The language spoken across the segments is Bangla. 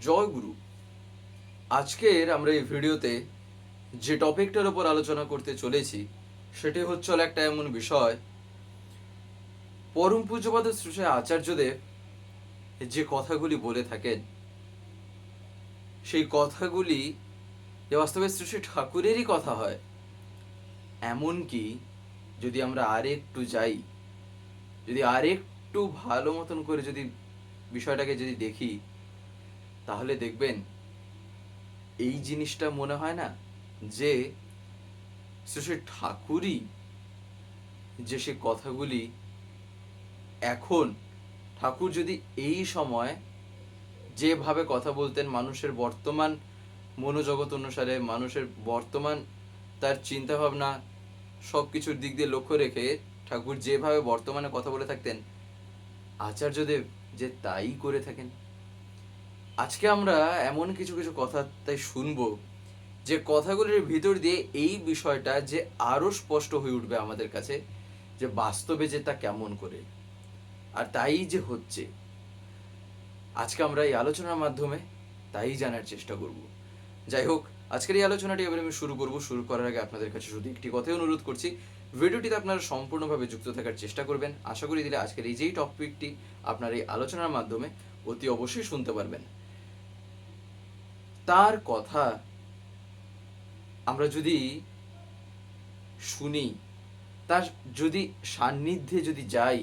জয় গুরু। আজকের আমরা এই ভিডিওতে যে টপিকটার উপর আলোচনা করতে চলেছি সেটি হচ্ছে একটা এমন বিষয়, পরম পূজ্যপাদ শ্রী শ্রী আচার্যদেব যে কথাগুলি বলে থাকেন সেই কথাগুলি যে বাস্তবে শ্রী শ্রী ঠাকুরেরই কথা হয়। এমনকি যদি আমরা আরেকটু যাই, যদি আরেকটু ভালো মতন করে যদি বিষয়টাকে যদি দেখি, তাহলে দেখবেন এই জিনিসটা মনে হয় না যে শ্রী শ্রী ঠাকুরই যে সে কথাগুলি এখন, ঠাকুর যদি এই সময় যেভাবে কথা বলতেন মানুষের বর্তমান মনোজগৎ অনুসারে, মানুষের বর্তমান তার চিন্তাভাবনা সব কিছুর দিক দিয়ে লক্ষ্য রেখে ঠাকুর যেভাবে বর্তমানে কথা বলে থাকতেন, আচার্যদেব যে তাই করে থাকেন। আজকে আমরা এমন কিছু কিছু কথা তাই শুনবো যে কথাগুলির ভিতর দিয়ে এই বিষয়টা যে আরো স্পষ্ট হয়ে উঠবে আমাদের কাছে, যে বাস্তবে যে তা কেমন করে আর তাই যে হচ্ছে। আজকে আমরা এই আলোচনার মাধ্যমে তাই জানার চেষ্টা করব। যাই হোক, আজকের এই আলোচনাটি এবার আমি শুরু করব। শুরু করার আগে আপনাদের কাছে শুধু একটি কথাই অনুরোধ করছি, ভিডিওটিতে আপনারা সম্পূর্ণভাবে যুক্ত থাকার চেষ্টা করবেন। আশা করি দিলে আজকের এই যেই টপিকটি আপনার এই আলোচনার মাধ্যমে অতি অবশ্যই শুনতে পারবেন। তার কথা আমরা যদি শুনি, তার যদি সান্নিধ্যে যদি যাই,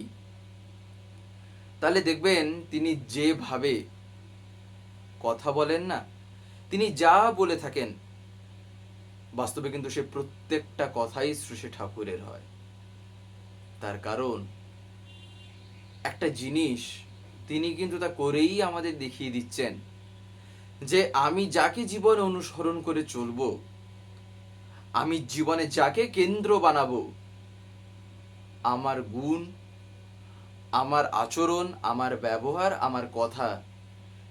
তাহলে দেখবেন তিনি যেভাবে কথা বলেন না, তিনি যা বলে থাকেন বাস্তবে কিন্তু সে প্রত্যেকটা কথাই শ্রী শ্রী ঠাকুরের হয়। তার কারণ একটা জিনিস তিনি কিন্তু তা করেই আমাদের দেখিয়ে দিচ্ছেন যে আমি যাকে জীবনে অনুসরণ করে চলবো, আমি জীবনে যাকে কেন্দ্র বানাবো, আমার গুণ, আমার আচরণ, আমার ব্যবহার, আমার কথা,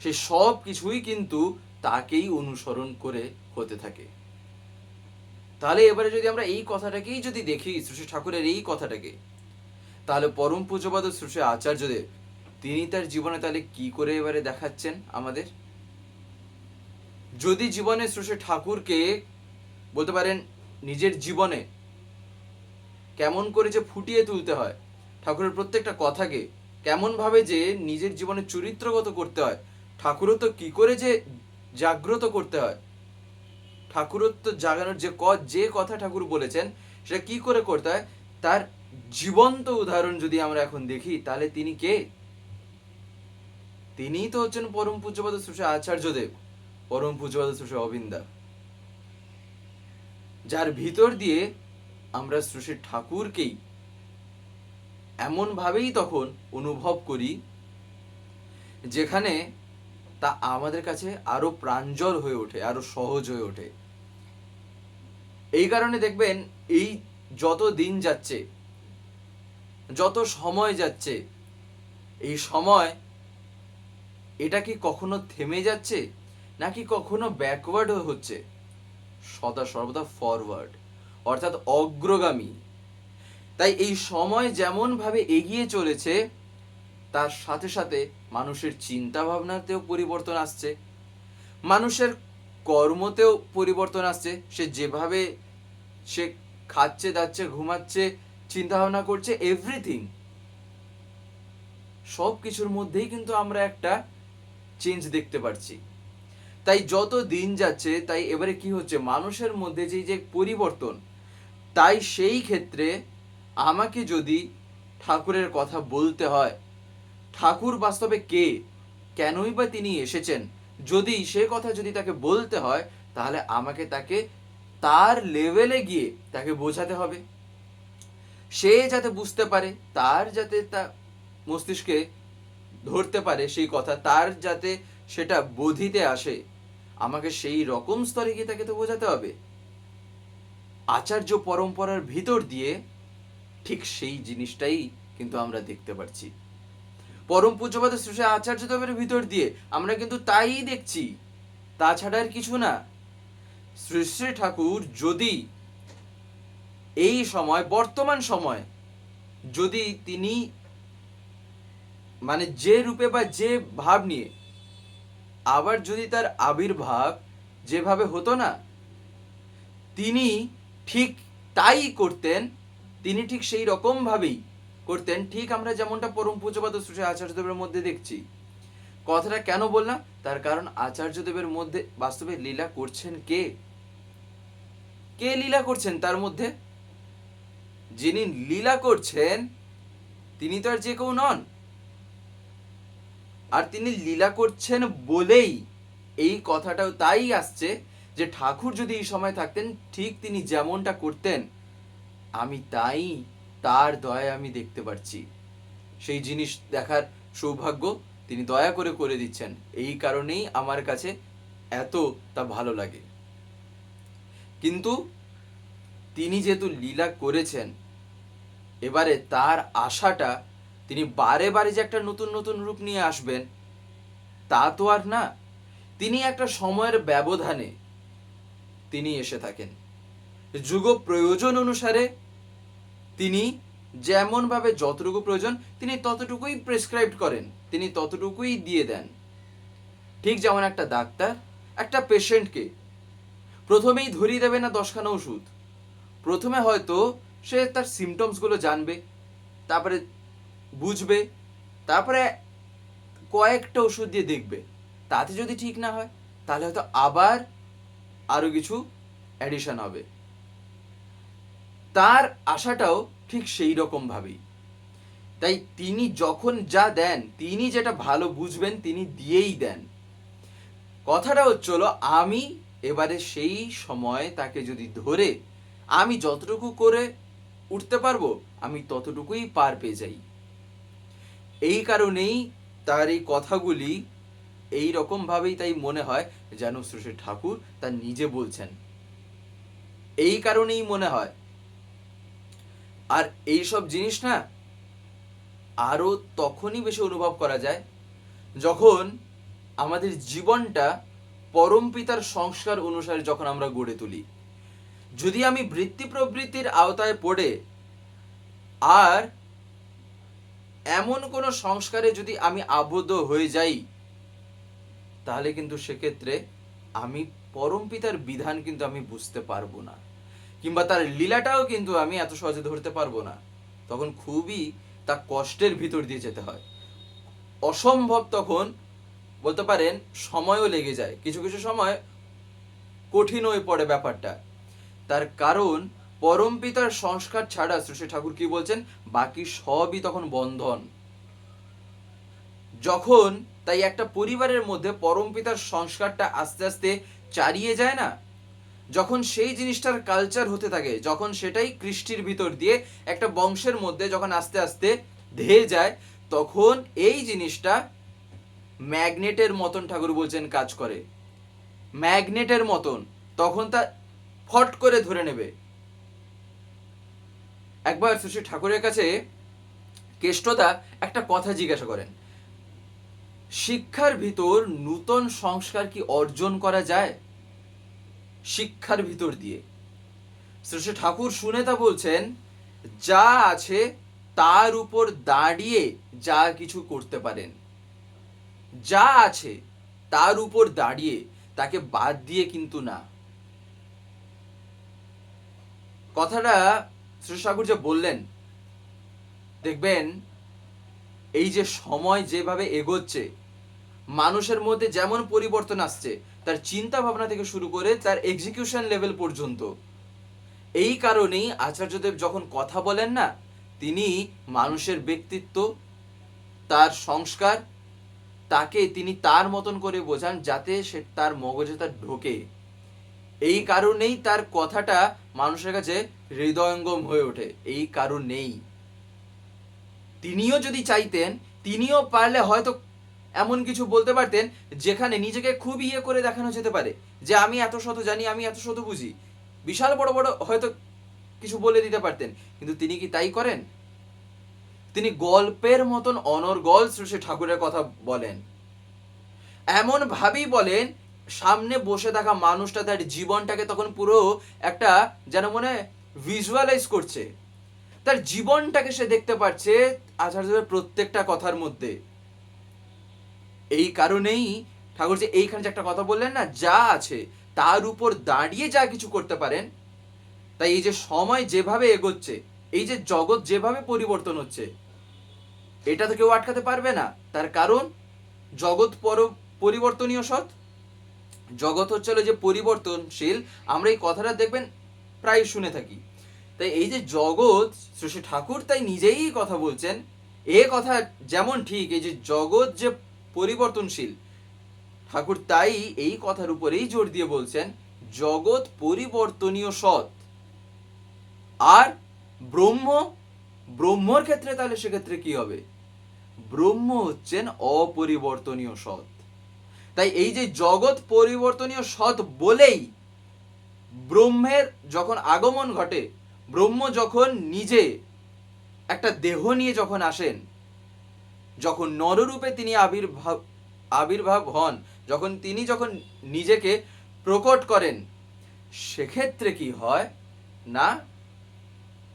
সে সব কিছুই কিন্তু তাকেই অনুসরণ করে হতে থাকে। তাহলে এবারে যদি আমরা এই কথাটাকেই যদি দেখি, শ্রী শ্রী ঠাকুরের এই কথাটাকে, তাহলে পরম পূজ্যপাদ শ্রী শ্রী আচার্যদেব তিনি তার জীবনে তাহলে কি করে এবারে দেখাচ্ছেন আমাদের। যদি জীবনে শ্রী শ্রী ঠাকুরকে বলতে পারেন নিজের জীবনে কেমন করে যে ফুটিয়ে তুলতে হয়, ঠাকুরের প্রত্যেকটা কথাকে কেমন ভাবে যে নিজের জীবনে চরিত্রগত করতে হয়, ঠাকুরত্ব কি করে যে জাগ্রত করতে হয়, ঠাকুরত্ব জাগানোর যে কথা ঠাকুর বলেছেন সেটা কি করে করতে হয়, তার জীবন্ত উদাহরণ যদি আমরা এখন দেখি, তাহলে তিনি কে? তিনিই তো হচ্ছেন পরম পূজ্যপাদ শ্রী শ্রী আচার্যদেব, পরম পূজ্যপাদ শ্রী শ্রী অবিন্দা, যার ভিতর দিয়ে আমরা শ্রী শ্রী ঠাকুরকেই এমন ভাবেই তখন অনুভব করি যেখানে তা আমাদের কাছে আরো প্রাঞ্জল হয়ে ওঠে, আরো সহজ হয়ে ওঠে। এই কারণে দেখবেন এই যত দিন যাচ্ছে, যত সময় যাচ্ছে, এই সময় এটা কি কখনো থেমে যাচ্ছে নাকি কখনো ব্যাকওয়ার্ড হচ্ছে? সদা সর্বদা ফরওয়ার্ড, অর্থাৎ অগ্রগামী। তাই এই সময় যেমন ভাবে এগিয়ে চলেছে, তার সাথে সাথে মানুষের চিন্তা ভাবনাতেও পরিবর্তন আসছে, মানুষের কর্মতেও পরিবর্তন আসছে। সে যেভাবে সে খাচ্ছে, দাচ্ছে, ঘুমাচ্ছে, চিন্তা ভাবনা করছে, এভরিথিং, সব কিছুর মধ্যেই কিন্তু আমরা একটা চেঞ্জ দেখতে পাচ্ছি। তাই যত দিন যাচ্ছে, তাই এবারে কি হচ্ছে, মানুষের মধ্যে যে পরিবর্তন, তাই সেই ক্ষেত্রে আমাকে যদি ঠাকুরের কথা বলতে হয়, ঠাকুর বাস্তবে কে, কেনই বা তিনি এসেছেন, যদি সে কথা যদি তাকে বলতে হয়, তাহলে আমাকে তাকে তার লেভেলে গিয়ে তাকে বোঝাতে হবে। সে যাতে বুঝতে পারে, তার যাতে তা মস্তিষ্কে ধরতে পারে সেই কথা, তার যাতে সেটা বোধিতে আসে, আমাকে সেই রকম স্তরে গিয়ে তাকে তো বোঝাতে হবে। আচার্য পরম্পরার ভিতর দিয়ে ঠিক সেই জিনিসটাই কিন্তু আমরা দেখতে পাচ্ছি। পরম পূজ্যপাদ শ্রী শ্রী আচার্যদেবের ভিতর দিয়ে আমরা কিন্তু তাই দেখছি, তাছাড়া আর কিছু না। শ্রী শ্রী ঠাকুর যদি এই সময়, বর্তমান সময়, যদি তিনি মানে যে রূপে বা যে ভাব নিয়ে আবার যদি তার আবির্ভাব যেভাবে হতো না, তিনি ঠিক তাই করতেন, তিনি ঠিক সেই রকম ভাবেই করতেন, ঠিক আমরা যেমনটা পরম পূজ্যপাদ শ্রী আচার্যদেবের মধ্যে দেখছি। কথাটা কেন বললাম? তার কারণ আচার্যদেবের মধ্যে বাস্তবে লীলা করছেন কে? কে লীলা করছেন তার মধ্যে? যিনি লীলা করছেন তিনি তো আর যে কেউ নন। আর তিনি লীলা করছেন বলেই এই কথাটাও তাই আসছে যে ঠাকুর যদি এই সময় থাকতেন, ঠিক তিনি যেমনটা করতেন আমি তাই তার দয়ায় আমি দেখতে পাচ্ছি। সেই জিনিস দেখার সৌভাগ্য তিনি দয়া করে করে দিচ্ছেন। এই কারণেই আমার কাছে এত তা ভালো লাগে। কিন্তু তিনি যেহেতু লীলা করেছেন, এবারে তার আশাটা তিনি বারে বারে যে একটা নতুন নতুন রূপ নিয়ে আসবেন তা তো আর না। তিনি একটা সময়ের ব্যবধানে তিনি এসে থাকেন, যুগ প্রয়োজন অনুসারে তিনি যেমন ভাবে যতটুকু প্রয়োজন তিনি ততটুকুই প্রেসক্রাইব করেন, তিনি ততটুকুই দিয়ে দেন। ঠিক যেমন একটা ডাক্তার একটা পেশেন্টকে প্রথমেই ধরিয়ে দেবে না 10খানা ওষুধ। প্রথমে হয়তো সে তার সিমটমসগুলো জানবে, তারপরে বুঝবে, তারপরে কয়েকটা ওষুধ দিয়ে দেখবে, তাতে যদি ঠিক না হয় তাহলে হয়তো আবার আরো কিছু অ্যাডিশন হবে। তার আশাটাও ঠিক সেই রকম ভাবেই। তাই তিনি যখন যা দেন, তিনি যেটা ভালো বুঝবেন তিনি দিয়েই দেন। কথাটা হচ্ছিল আমি এবারে সেই সময় তাকে যদি ধরে আমি যতটুকু করে উঠতে পারবো আমি ততটুকুই পার পেয়ে যাই। এই কারণেই তার এই কথাগুলি এই রকম ভাবেই তাই মনে হয় যেন শ্রী ঠাকুর তার নিজে বলছেন। এই কারণেই মনে হয়। আর এই সব জিনিস না আরো তখনই বেশি অনুভব করা যায় যখন আমাদের জীবনটা পরম পিতার সংস্কার অনুসারে যখন আমরা গড়ে তুলি। যদি আমি বৃত্তি প্রবৃত্তির আওতায় পড়ে আর এমন কোন সংস্কারে যদি আমি আবদ্ধ হয়ে যাই, তাহলে কিন্তু সেক্ষেত্রে আমি পরম পিতার বিধান কিন্তু আমি বুঝতে পারবো না, কিংবা তার লীলাটাও কিন্তু আমি এত সহজে ধরতে পারবো না। তখন খুবই তা কষ্টের ভিতর দিয়ে যেতে হয়, অসম্ভব। তখন বলতে পারেন সময়ও লেগে যায়, কিছু কিছু সময় কঠিন হয়ে পড়ে ব্যাপারটা। তার কারণ পরম পিতার সংস্কার ছাড়া শ্রী ঠাকুর কি বলছেন, বাকি সবই তখন বন্ধন। যখন তাই একটা পরিবারের মধ্যে পরম পিতার সংস্কারটা আস্তে আস্তে চারিয়ে যায় না, যখন সেই জিনিসটার কালচার হতে থাকে, যখন সেটাই কৃষ্টির ভিতর দিয়ে একটা বংশের মধ্যে যখন আস্তে আস্তে ধেয়ে যায়, তখন এই জিনিসটা ম্যাগনেটের মতন ঠাকুর বলছেন কাজ করে। ম্যাগনেটের মতন তখন তা ফট করে ধরে নেবে। একবার শ্রী ঠাকুরের কাছে কেষ্টদা একটা কথা জিজ্ঞাসা করেন, শিক্ষার ভিতর নূতন সংস্কার কি অর্জন করা যায়? শিক্ষার ভিতর দিয়ে। শ্রী ঠাকুর শুনে তা বলছেন, যা আছে তার উপর দাঁড়িয়ে যা কিছু করতে পারেন, যা আছে তার উপর দাঁড়িয়ে, তাকে বাদ দিয়ে কিন্তু না। কথাটা শ্রী ঠাকুর যে বললেন, দেখবেন এই যে সময় যেভাবে এগোচ্ছে, মানুষের মধ্যে যেমন পরিবর্তন আসছে, তার চিন্তা ভাবনা থেকে শুরু করে তার এক্সিকিউশন লেভেল পর্যন্ত। এই কারণেই আচার্যদেব যখন কথা বলেন না, তিনি মানুষের ব্যক্তিত্ব, তার সংস্কার, তাকে তিনি তার মতন করে বোঝান যাতে সে তার মগজে তার ঢোকে। এই কারণেই তার কথাটা মানুষের কাছে হৃদয়ঙ্গম হয়ে ওঠে। এই কারণেই তিনিও যদি চাইতেন, তিনিও পারলে হয়তো এমন কিছু বলতে পারতেন যেখানে নিজেকে খুব ইয়ে করে দেখানো যেতে পারে যে আমি এত শত জানি, আমি এত শত বুঝি, বিশাল বড় বড় হয়তো কিছু বলে দিতে পারতেন। কিন্তু তিনি কি তাই করেন? তিনি গল্পের মতন অনর্গল শ্রী ঠাকুরের কথা বলেন, এমন ভাবেই বলেন সামনে বসে থাকা মানুষটা তার জীবনটাকে তখন পুরো একটা যেন মনে ভিজুয়ালাইজ করছে, তার জীবনটাকে সে দেখতে পাচ্ছে আচার্যদেবের প্রত্যেকটা কথার মধ্যে। এই কারণেই ঠাকুর যে এইখানে যে একটা কথা বললেন না, যা আছে তার উপর দাঁড়িয়ে যা কিছু করতে পারেন। তাই এই যে সময় যেভাবে এগোচ্ছে, এই যে জগৎ যেভাবে পরিবর্তন হচ্ছে, এটা তো কেউ আটকাতে পারবে না। তার কারণ জগৎ পরিবর্তনীয় সৎ, জগৎ হচ্ছে যে পরিবর্তনশীল। আমরা এই কথাটা দেখবেন প্রায় শুনে থাকি। তাই এই যে জগৎ, শ্রী ঠাকুর তাই নিজেই কথা বলছেন, এ কথা যেমন ঠিক, এই যে জগৎ যে পরিবর্তনশীল, ঠাকুর তাই এই কথার উপরেই জোর দিয়ে বলছেন জগৎ পরিবর্তনীয় সৎ। আর ব্রহ্ম, ব্রহ্মর ক্ষেত্রে তাহলে সেক্ষেত্রে কি হবে? ব্রহ্ম হচ্ছেন অপরিবর্তনীয় সৎ। তাই এই যে জগৎ পরিবর্তনীয় সৎ বলেই ব্রহ্মের যখন আগমন ঘটে, ব্রহ্ম যখন নিজে একটা দেহ নিয়ে যখন আসেন, যখন নররূপে তিনি আবির্ভাব হন, যখন নিজেকে প্রকট করেন, সেক্ষেত্রে কি হয় না,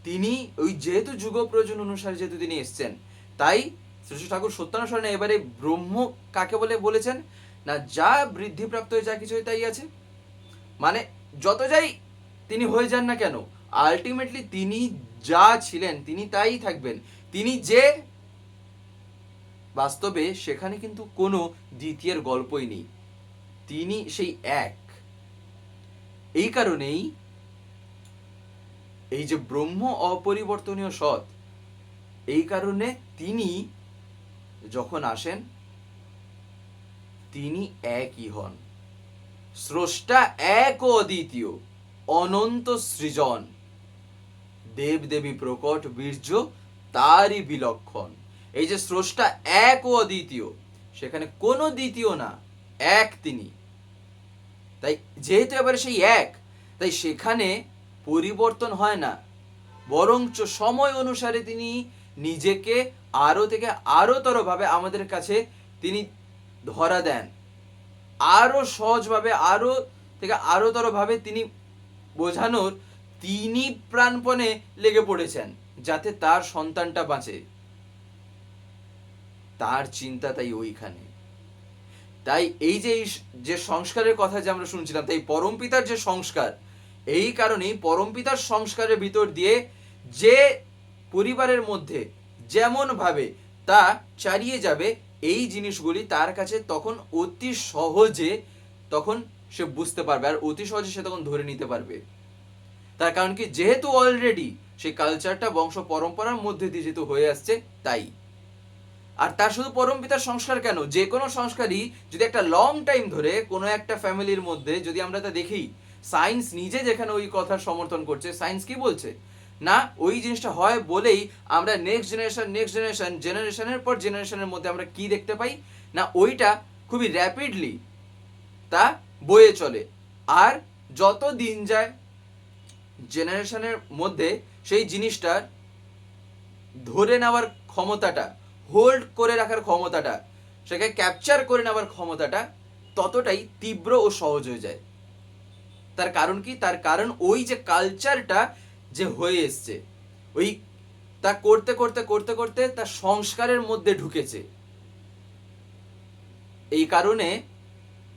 তিনি ওই যেহেতু যুগ প্রয়োজন অনুসারে যেহেতু তিনি এসছেন, তাই শ্রী ঠাকুর সত্যানুসরণে এবারে ব্রহ্ম কাকে বলে বলেছেন না, যা বৃদ্ধিপ্রাপ্ত হয়ে যা কিছু হয় তাই আছে। মানে যত যাই তিনি হয়ে যান না কেন, আলটিমেটলি তিনি যা ছিলেন তিনি তাই থাকবেন। তিনি যে বাস্তবে সেখানে কিন্তু কোনো দ্বিতীয়ের গল্পই নেই, তিনি সেই এক। এই কারণেই এই যে ব্রহ্ম অপরিবর্তনীয় সৎ, এই কারণে তিনি যখন আসেন তিনি একই হন, স্রষ্টা এক ও অদ্বিতীয়, অনন্ত সৃজন, দেব দেবী প্রকট বীর্য তারই বিলক্ষণ। এই যে স্রষ্টা এক ও অদ্বিতীয়, সেখানে কোনো দ্বিতীয় না, এক তিনি। তাই যেহেতু এবারে সেই এক, তাই সেখানে পরিবর্তন হয় না, বরঞ্চ সময় অনুসারে তিনি নিজেকে আরো থেকে আরোতর ভাবে আমাদের কাছে তিনি ধরা দেন, আরো সহজভাবে, আরো থেকে আরোতর ভাবে তিনি বোঝানোর তিনি প্রাণপণে লেগে পড়েছেন যাতে তার সন্তানটা বাঁচে। তার চিন্তা তাই ওইখানে। তাই এই যে সংস্কারের কথা যে আমরা শুনছিলাম, তাই পরমপিতার যে সংস্কার, এই কারণেই পরমপিতার সংস্কারের ভিতর দিয়ে যে পরিবারের মধ্যে যেমন ভাবে তা চারিয়ে যাবে, এই জিনিসগুলি তার কাছে তখন অতি সহজে তখন সে বুঝতে পারবে, আর অতি সহজে সে তখন ধরে নিতে পারবে। তার কারণ কি, যেহেতু অলরেডি সেই কালচারটা বংশ পরম্পরার মধ্যে দিয়ে যেহেতু হয়ে আসছে, তাই। আর তার শুধু পরমপিতার সংস্কার কেন, যে কোনো সংস্কারই যদি একটা লং টাইম ধরে কোনো একটা ফ্যামিলির মধ্যে যদি আমরা তা দেখি, সায়েন্স নিজে যেখানে ওই কথার সমর্থন করছে, সায়েন্স কি বলছে না, ওই জিনিসটা হয় বলেই আমরা নেক্সট জেনারেশনের পর জেনারেশনের মধ্যে আমরা কি দেখতে পাই না, ওইটা খুবই র্যাপিডলি তা বয়ে চলে। আর যত দিন যায় জেনারেশনের মধ্যে সেই জিনিসটার ধরে নেওয়ার ক্ষমতাটা, হোল্ড করে রাখার ক্ষমতাটা, সেটাকে ক্যাপচার করে নেওয়ার ক্ষমতাটা ততটাই তীব্র ও সহজ হয়ে যায়। তার কারণ কি, তার কারণ ওই যে কালচারটা যে হয়ে এসছে, ওই তা করতে করতে করতে করতে তার সংস্কারের মধ্যে ঢুকেছে। এই কারণে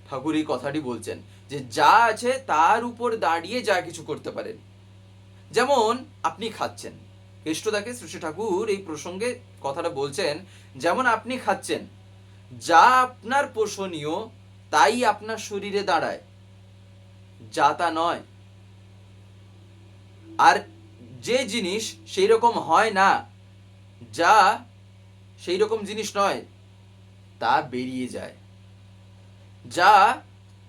ঠাকুর এই কথাটি বলছেন যে যা আছে তার উপর দাঁড়িয়ে যা কিছু করতে পারেন। যেমন আপনি খাচ্ছেন, কেষ্টদাকে শ্রী ঠাকুর এই প্রসঙ্গে কথাটা বলছেন, যেমন আপনি খাচ্ছেন, যা আপনার পোষণীয় তাই আপনার শরীরে দাঁড়ায়, যা তা নয়। আর যে জিনিস সেই রকম হয় না, যা সেই রকম জিনিস নয়, তা বেরিয়ে যায়। যা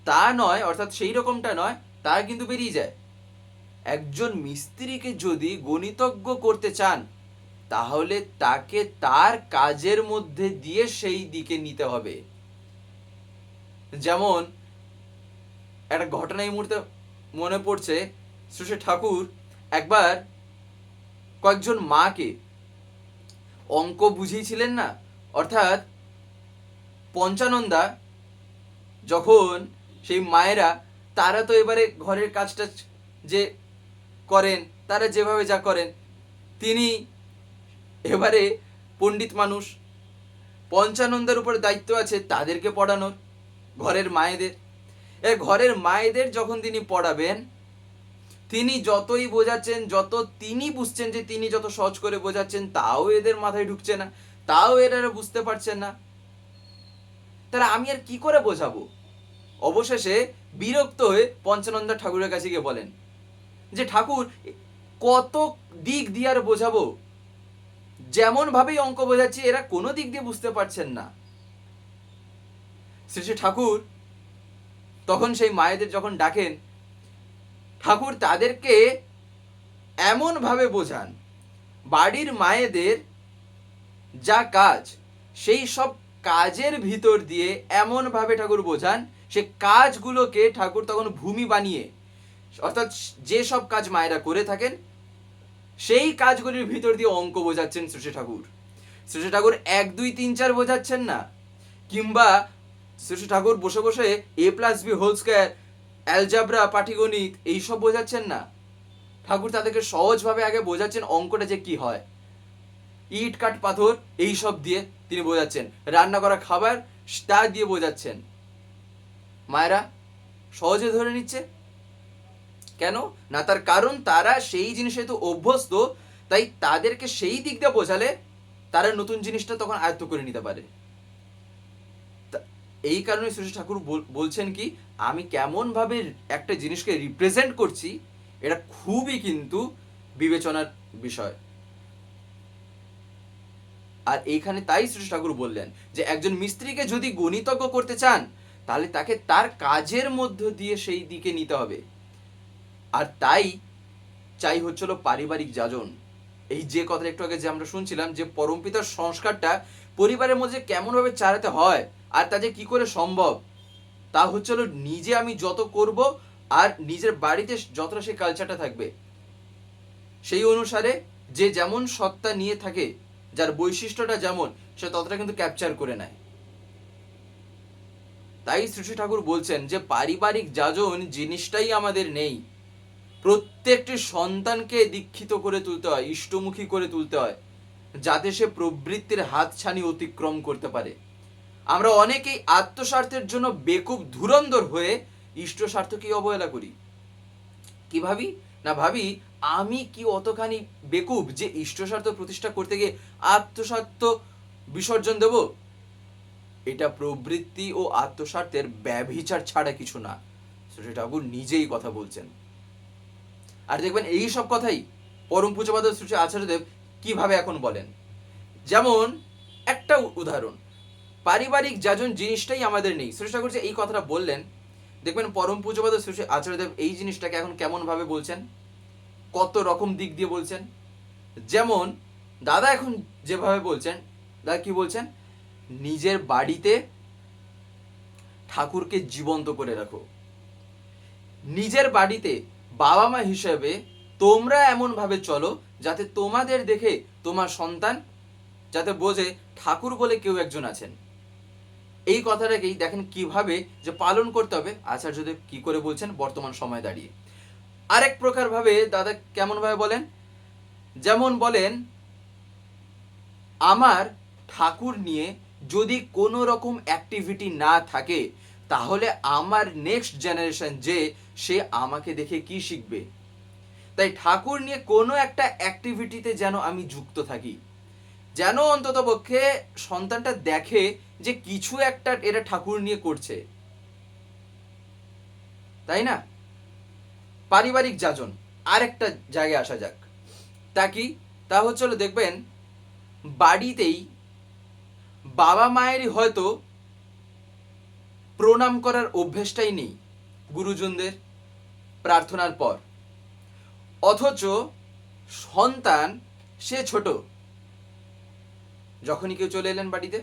তা নয়, অর্থাৎ সেই রকমটা নয়, তা কিন্তু বেরিয়ে যায়। একজন মিস্ত্রিকে যদি গণিতজ্ঞ করতে চান, তাহলে তাকে তার কাজের মধ্যে দিয়ে সেই দিকে নিতে হবে। যেমন একটা ঘটনা এই মুহূর্তে মনে পড়ছে, শ্রী ঠাকুর একবার কয়েকজন মাকে অঙ্ক বুঝিয়েছিলেন না, অর্থাৎ পঞ্চানন্দা যখন সেই মায়েরা, তারা তো এবারে ঘরের কাজটা যে করেন, তারা যেভাবে যা করেন, তিনি এবারে পণ্ডিত মানুষ, পঞ্চানন্দার উপরে দায়িত্ব আছে তাদেরকে পড়ানোর। ঘরের মায়েদের। ঘরের মায়েদের যখন তিনি পড়াবেন, তিনি যতই বোঝাচ্ছেন, তিনি বুঝছেন যে তিনি যত সহজ করে বোঝাচ্ছেন, তাও এদের মাথায় ঢুকছে না, তাও এরা বুঝতে পারছেন না। তাহলে আমি আর কি করে বোঝাবো? অবশেষে বিরক্ত হয়ে পঞ্চানন্দা ঠাকুরের কাছে গিয়ে বলেন যে ঠাকুর, কত দিক দিয়ে আর বোঝাবো, যেমন ভাবেই অঙ্ক বোঝাচ্ছি এরা কোনো দিক দিয়ে বুঝতে পারছেন না। শ্রী শ্রী ঠাকুর তখন সেই মায়েদের যখন ডাকেন, ঠাকুর তাদেরকে এমন ভাবে বোঝান, বাড়ির মায়েদের যা কাজ সেই সব কাজের ভিতর দিয়ে এমন ভাবে ঠাকুর বোঝান, সে কাজগুলোকে ঠাকুর তখন ভূমি বানিয়ে, অর্থাৎ যে সব কাজ মায়েরা করে থাকেন সেই কাজগুলির ভিতর দিয়ে অঙ্ক বোঝাচ্ছেন শ্রী ঠাকুর। শ্রী ঠাকুর 1 2 3 4 বোঝাচ্ছেন না, কিংবা শ্রী ঠাকুর বসে বসে a+b² অ্যালজাবরা, পাটিগণিত এইসব বোঝাচ্ছেন না। ঠাকুর তাদেরকে সহজভাবে আগে বোঝাচ্ছেন অঙ্কটা যে কি হয়, ইট কাঠ পাথর এইসব দিয়ে তিনি বোঝাচ্ছেন, রান্না করা খাবার তা দিয়ে বোঝাচ্ছেন। মায়েরা সহজে ধরে নিচ্ছে কেন না? তার কারণ তারা সেই জিনিসে তো অভ্যস্ত, তাই তাদেরকে সেই দিক দিয়ে বোঝালে তারা নতুন জিনিসটা তখন আয়ত্ত করে নিতে পারে। এই কারণে শ্রী ঠাকুর বলছেন কি, আমি কেমন ভাবে একটা জিনিসকে রিপ্রেজেন্ট করছি এটা খুবই কিন্তু বিবেচনার বিষয়। আর এইখানে তাই শ্রী ঠাকুর বললেন যে একজন মিস্ত্রিকে যদি গণিতজ্ঞ করতে চান, তাহলে তাকে তার কাজের মধ্য দিয়ে সেই দিকে নিতে হবে। আর তাই চাই হচ্ছিল পারিবারিক যাজন। এই যে কথা একটু আগে যে আমরা শুনছিলাম, যে পরমপিতার সংস্কারটা পরিবারের মধ্যে কেমন ভাবে চালাতে হয় আর তা যে কি করে সম্ভব, তা হচ্ছিল নিজে আমি যত করব আর নিজের বাড়িতে যতটা সেই কালচারটা থাকবে, সেই অনুসারে যে যেমন সত্তা নিয়ে থাকে, যার বৈশিষ্ট্যটা যেমন, সে ততটা কিন্তু ক্যাপচার করে নেয়। তাই শ্রী ঠাকুর বলছেন যে পারিবারিক যাজন জিনিসটাই আমাদের নেই। প্রত্যেকটি সন্তানকে দীক্ষিত করে তুলতে হয়, ইষ্টমুখী করে তুলতে হয়, যাতে সে প্রবৃত্তির হাতছানি অতিক্রম করতে পারে। আমরা অনেকেই আত্মস্বার্থের জন্য বেকুব ধুরন্ধর হয়ে ইষ্ট স্বার্থকেই অবহেলা করি। কি ভাবি না, ভাবি আমি কি অতখানি বেকুব যে ইষ্ট স্বার্থ প্রতিষ্ঠা করতে গিয়ে আত্মস্বার্থ বিসর্জন দেব? এটা প্রবৃত্তি ও আত্মস্বার্থের ব্যভিচার ছাড়া কিছু না। শ্রী ঠাকুর নিজেই কথা বলছেন। আর দেখবেন এই সব কথাই পরম পূজ্যপাদ শ্রী আচার্যদেব কিভাবে এখন বলেন। যেমন একটা উদাহরণ, পারিবারিক যাজন জিনিসটাই আমাদের নেই, শ্রী ঠাকুর যে এই কথাটা বললেন, দেখবেন পরম পূজ্যপাদ শ্রী আচার্যদেব এই জিনিসটাকে এখন কেমন ভাবে বলছেন, কত রকম দিক দিয়ে বলছেন। যেমন দাদা এখন যেভাবে বলছেন, দাদা কি বলছেন, নিজের বাড়িতে ঠাকুরকে জীবন্ত করে রাখো। নিজের বাড়িতে বাবা মা হিসেবে তোমরা এমন ভাবে চলো যাতে তোমাদের দেখে তোমার সন্তান যাতে বোঝে ঠাকুর বলে কেউ একজন আছেন। এই কথাটাকেই দেখেন কিভাবে যে পালন করতে হবে আচার্যদেব কি করে বলছেন বর্তমান সময় দাঁড়িয়ে। আরেক প্রকার ভাবে দাদা কেমন ভাবে বলেন, যেমন বলেন, আমার ঠাকুর নিয়ে যদি কোনো রকম অ্যাক্টিভিটি না থাকে, তাহলে আমার নেক্সট জেনারেশন যে সে আমাকে দেখে কি শিখবে। তাই ঠাকুর নিয়ে কোনো একটা অ্যাক্টিভিটিতে যেন আমি যুক্ত থাকি, যেন অন্তত পক্ষে সন্তানটা দেখে যে কিছু একটা এরা ঠাকুর নিয়ে করছে, তাই না? পারিবারিক যাজন আর একটা জায়গায় আসা যাক। তা কি, তা হচ্ছে দেখবেন বাড়িতেই বাবা মায়েরই হয়তো প্রণাম করার অভ্যেসটাই নেই গুরুজনদের প্রার্থনার পর, অথচ সন্তান সে ছোট, যখনই কেউ চলে এলেন বাড়িতে,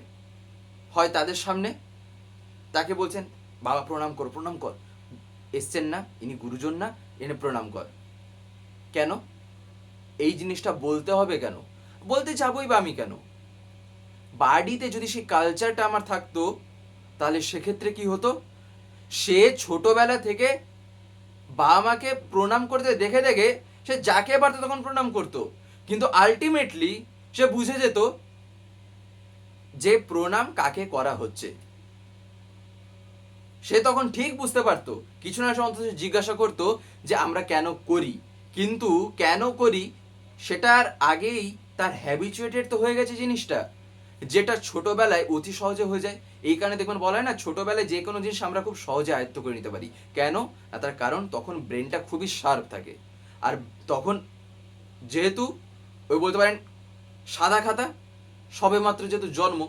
হয় তাদের সামনে তাকে বলছেন বাবা প্রণাম কর, প্রণাম কর, এসছেন না ইনি গুরুজন না, এনে প্রণাম কর। কেন এই জিনিসটা বলতে হবে? কেন বলতে যাবই বা আমি কেন? বাড়িতে যদি সেই কালচারটা আমার থাকতো, তাহলে সেক্ষেত্রে কি হতো, সে ছোটবেলা থেকে বাবা মাকে প্রণাম করতে দেখে দেখে সে যাকে পারতো তখন প্রণাম করতো, কিন্তু আলটিমেটলি সে বুঝে যেত যে প্রণাম কাকে করা হচ্ছে। সে তখন ঠিক বুঝতে পারতো, কিছু না সে অন্তত জিজ্ঞাসা করতো যে আমরা কেন করি, কিন্তু কেন করি সেটার আগেই তার হ্যাবিচুয়েটেড তো হয়ে গেছে জিনিসটা, যেটা ছোটবেলায় অতি সহজে হয়ে যায়। এই কারণে দেখবেন বলা হয় না, ছোটবেলায় যে কোনো জিনিস আমরা খুব সহজে আয়ত্ত করে নিতে পারি। কেন না, তার কারণ তখন ব্রেনটা খুবই শার্প থাকে। আর তখন যেহেতু ওই বলতে পারেন সাদা খাতা, সবে মাত্র যেহেতু জন্ম,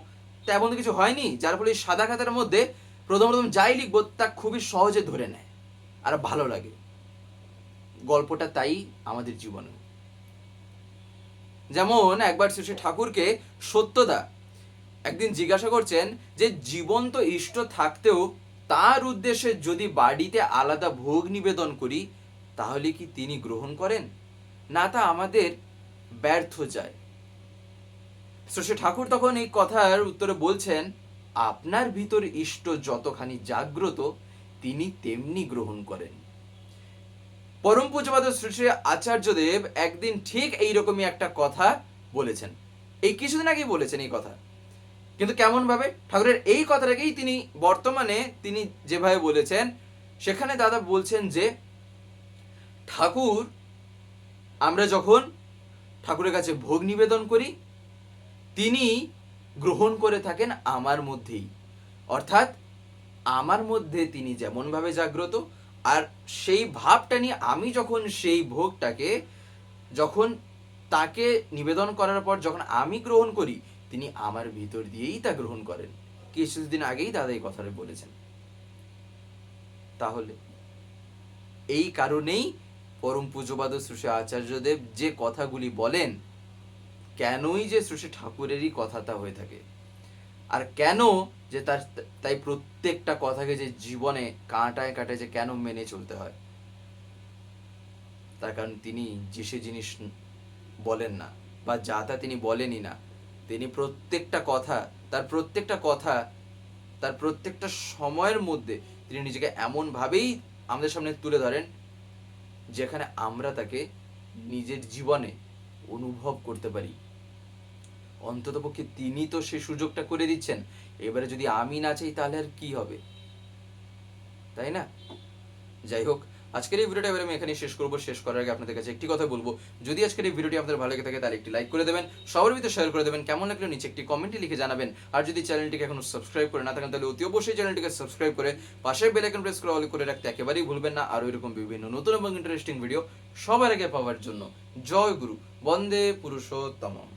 তেমন কিছু হয়নি, যার ফলে সাদা খাতার মধ্যে প্রথম প্রথম যাই লিখবো তা খুবই সহজে ধরে নেয় আর ভালো লাগে। গল্পটা তাই আমাদের জীবনে। যেমন একবার শ্রী ঠাকুরকে সত্যদা একদিন জিজ্ঞাসা করছেন যে জীবন্ত ইষ্ট থাকতেও তার উদ্দেশ্যে যদি বাড়িতে আলাদা ভোগ নিবেদন করি তাহলে কি তিনি গ্রহণ করেন, না তা আমাদের ব্যর্থ যায়। শ্রী ঠাকুর তখন এই কথার উত্তরে বলছেন, আপনার ভিতর ইষ্ট যতখানি জাগ্রত তিনি তেমনি গ্রহণ করেন। পরম পূজ্যপাদ শ্রী শ্রী আচার্যদেব একদিন ঠিক এইরকমই একটা কথা বলেছেন, এই কিছুদিন আগেই বলেছেন এই কথা। কিন্তু কেমন ভাবে? ঠাকুরের এই কথাটাকেই তিনি বর্তমানে তিনি যেভাবে বলেছেন, সেখানে দাদা বলছেন যে ঠাকুর, আমরা যখন ঠাকুরের কাছে ভোগ নিবেদন করি তিনি গ্রহণ করে থাকেন আমার মধ্যেই, অর্থাৎ আমার মধ্যে তিনি যেমনভাবে জাগ্রত, আর সেই ভাবটা নিয়ে আমি যখন সেই ভোগটাকে যখন তাকে নিবেদন করার পর যখন আমি গ্রহণ করি তিনি আমার ভিতর দিয়েই তা গ্রহণ করেন। কিছুদিন আগেই দাদা এই কথাটা বলেছেন। তাহলে এই কারণেই পরম পূজ্যপাদ শ্রী আচার্যদেব যে কথাগুলি বলেন, কেনই যে শ্রী ঠাকুরেরই কথাটা হয়ে থাকে, আর কেন যে তাই প্রত্যেকটা কথাকে যে জীবনে কাঁটায় কাঁটায় যে কেন মেনে চলতে হয়, তার কারণ তিনি যে সে জিনিস বলেন না, বা যা তা তিনি বলেনই না। তিনি প্রত্যেকটা কথা, তার প্রত্যেকটা সময়ের মধ্যে তিনি নিজেকে এমনভাবেই আমাদের সামনে তুলে ধরেন যেখানে আমরা তাকে নিজের জীবনে অনুভব করতে পারি। অন্ততপক্ষে তিনি তো সেই সুযোগটা করে দিচ্ছেন। এবারে যদি আমি না চাই তাহলে আর কি হবে, তাই না? যাই হোক, আজকের এই ভিডিওটা এবারে আমি এখানে শেষ করবো। শেষ করার আগে আপনাদের কাছে একটি কথা বলবো, যদি আজকের এই ভিডিওটি আপনাদের ভালো লেগে থাকে তাহলে একটি লাইক করে দেবেন, সবার ভিতরে শেয়ার করে দেবেন, কেমন লাগলো নিচে একটি কমেন্টে লিখে জানাবেন। আর যদি চ্যানেলটিকে এখনো সাবস্ক্রাইব করে না থাকেন তাহলে অতি অবশ্যই চ্যানেলটিকে সাবস্ক্রাইব করে পাশের বেল আইকন প্রেস করে অল করে রাখতে একেবারেই ভুলবেন না। আর এরকম বিভিন্ন নতুন এবং ইন্টারেস্টিং ভিডিও সবার আগে পাওয়ার জন্য জয় গুরু, বন্দে পুরুষোত্তমম।